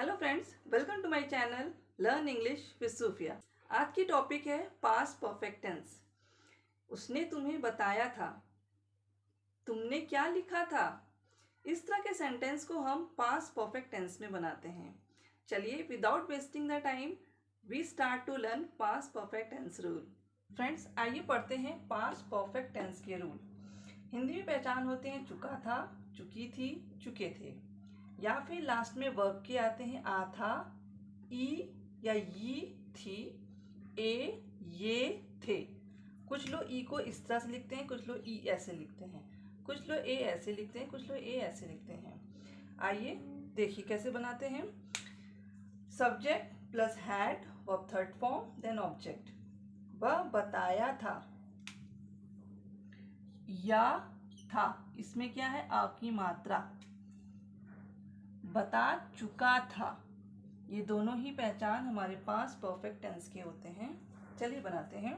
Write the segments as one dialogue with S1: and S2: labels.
S1: Hello friends, welcome to my channel learn English with Sufiya. आज की topic है past perfect tense. उसने तुम्हें बताया था, तुमने क्या लिखा था। इस तरह के सेंटेंस को हम पास्ट परफेक्ट टेंस में बनाते हैं। चलिए, without wasting the time we start to learn past perfect tense rule. Friends, आइए पढ़ते हैं पास्ट परफेक्ट टेंस के रूल। हिंदी में पहचान होते हैं चुका था, चुकी थी, चुके थे, या फिर लास्ट में वर्ब के आते हैं आ था, ई या ये थी, ए ये थे। कुछ लोग ई को इस तरह से लिखते हैं, कुछ लोग ई ऐसे लिखते हैं, कुछ लोग ए ऐसे लिखते हैं, कुछ लोग ए ऐसे लिखते हैं। आइए देखिए कैसे बनाते हैं। Subject plus had, verb third form, then object. वह बताया था, या था, इसमें क्या है, आ की मात्रा। बता चुका था, ये दोनों ही पहचान हमारे पास परफेक्ट टेंस के होते हैं। चलिए बनाते हैं।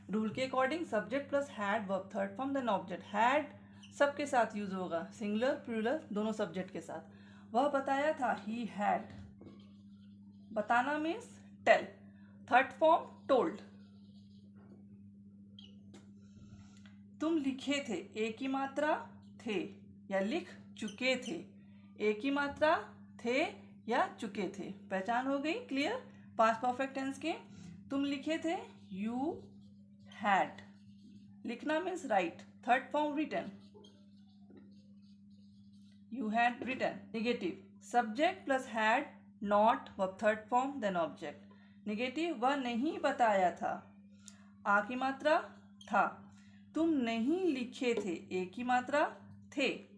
S1: रूल के according subject plus had, verb third form, then object. Had सबके साथ यूज होगा, सिंगुलर प्लूरल दोनों सब्जेक्ट के साथ। वह बताया था, ही हैड। बताना means tell, third form told. तुम लिखे थे, ए की मात्रा थे या लिख चुके थे। ए की मात्रा थे या चुके थे, पहचान हो गई, क्लियर। पास्ट परफेक्ट टेंस के तुम लिखे थे, यू हैड। लिखना means write, third form written, you had written. Negative, subject plus had, not, verb third form, then object. Negative, वह नहीं बताया था, आ की मात्रा था। तुम नहीं लिखे थे, ए की मात्रा थे।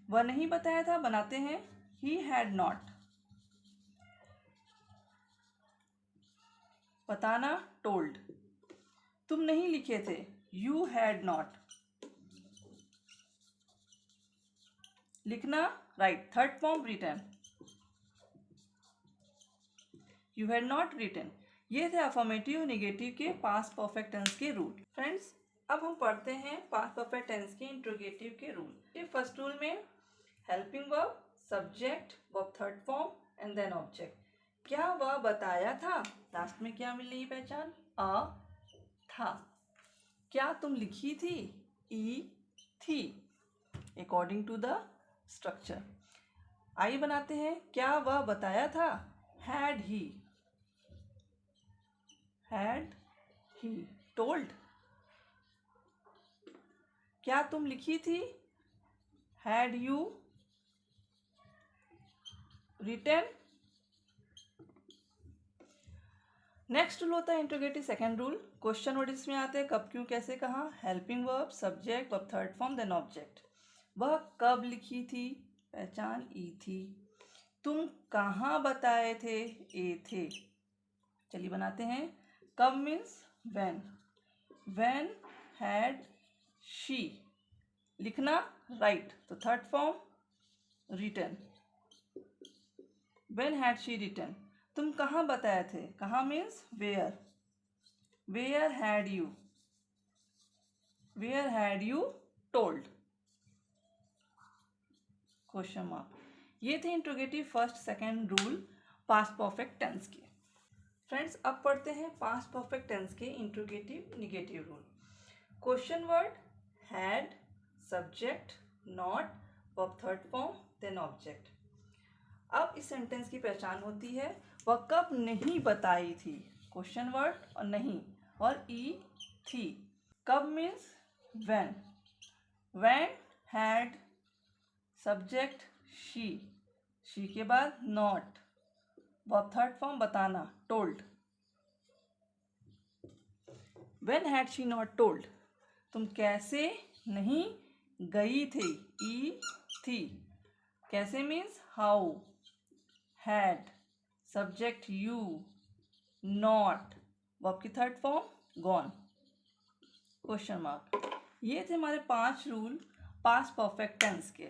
S1: वह नहीं बताया था, बनाते हैं he had not। बताना told। तुम नहीं लिखे थे, you had not। लिखना right, third form written, you had not written। ये थे अफर्मेटिव नेगेटिव के पास्ट परफेक्ट टेंस के रूल। फ्रेंड्स, अब हम पढ़ते हैं पास्ट परफेक्ट टेंस के इंट्रोगेटिव के रूल। फर्स्ट रूल में helping verb, subject, verb third form and then object. क्या वह बताया था, लास्ट में क्या मिल रही है पहचान, आ था। क्या तुम लिखी थी, ई थी, अकॉर्डिंग टू द स्ट्रक्चर। आइए बनाते हैं। क्या वह बताया था, हैड ही टोल्ड। क्या तुम लिखी थी, had you written. Next rule होता है interrogative second rule. Question word इसमें आते हैं, कब, क्यों, कैसे, कहाँ। Helping verb, subject, verb third form, then object. वह कब लिखी थी, पहचान ई थी। तुम कहाँ बताए थे, ए थे। चलिए बनाते हैं। कब मीन्स व्हेन हैड शी। लिखना राइट, तो third form written, when had she written. तुम कहाँ बताए थे, कहाँ means where had you told, question mark. ये थे interrogative first second rule past perfect tense के। फ्रेंड्स, अब पढ़ते हैं पास्ट परफेक्ट टेंस के interrogative negative rule. Question word had, subject, not, verb third form, then object. अब इस sentence की पहचान होती है, वह कब नहीं बताई थी, क्वेश्चन वर्ड और नहीं, और ई थी। कब means when had, subject she के बाद नॉट, वर्ब थर्ड फॉर्म बताना told. When had she not told, तुम कैसे नहीं गई थी, ई थी। कैसे means how, had, subject you, not, verb की third form gone, question mark. ये थे हमारे 5 रूल पास्ट परफेक्ट टेंस के।